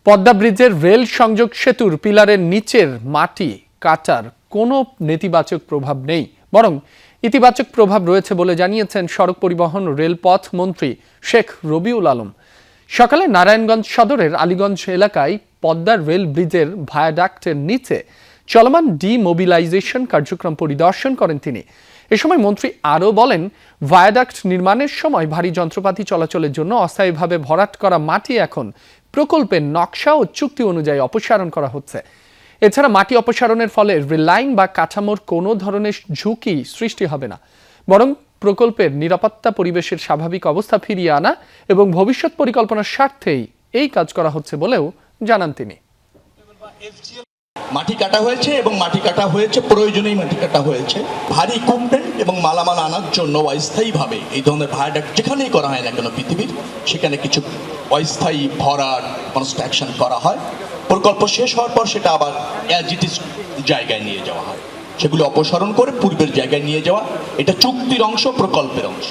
পদ্মা ব্রিজের রেল সংযোগ সেতুর পিলারের নিচের মাটি কাটার কোনো নেতিবাচক প্রভাব নেই, বরং ইতিবাচক প্রভাব রয়েছে বলে জানিয়েছেন সড়ক পরিবহন রেলপথ মন্ত্রী শেখ রবিউল আলম। সকালে নারায়ণগঞ্জ সদরের আলীগঞ্জ এলাকায় পদ্মা রেল ব্রিজের ভায়াডাক্টের নিচে চলমান ডিমোবিলাইজেশন কার্যক্রম পরিদর্শন করেন তিনি। এ সময় মন্ত্রী আরও বলেন, ভায়াডাক্ট নির্মাণের সময় ভারী যন্ত্রপাতি চলাচলের জন্য অস্থায়ীভাবে ভরাট করা মাটি এখন প্রকল্পের নকশা ও চুক্তি অনুযায়ী অপসারণ করা হচ্ছে। এছাড়া মাটি অপসারণের ফলে রেল লাইন বা কাঠামোর কোনো ধরনের ঝুঁকি সৃষ্টি হবে না, বরং প্রকল্পের নিরাপত্তা পরিবেশের স্বাভাবিক অবস্থা ফিরিয়ে আনা এবং ভবিষ্যৎ পরিকল্পনার স্বার্থেই এই কাজ করা হচ্ছে বলেও জানান তিনি। মাটি কাটা হয়েছে এবং মাটি কাটা হয়েছে প্রয়োজনেই মাটি কাটা হয়েছে। ভারী ইকুইপমেন্ট এবং মালামাল আনার জন্য অস্থায়ীভাবে এই ধরনের ভায়াডাক্ট যেখানেই করা হয় না কেন পৃথিবীর, সেখানে কিছু অস্থায়ী ভরাট কনস্ট্রাকশন করা হয়। প্রকল্প শেষ হওয়ার পর সেটা আবার অ্যাজ ইট ইজ জায়গায় নিয়ে যাওয়া হয়, সেগুলো অপসারণ করে পূর্বের জায়গায় নিয়ে যাওয়া। এটা চুক্তির অংশ, প্রকল্পের অংশ।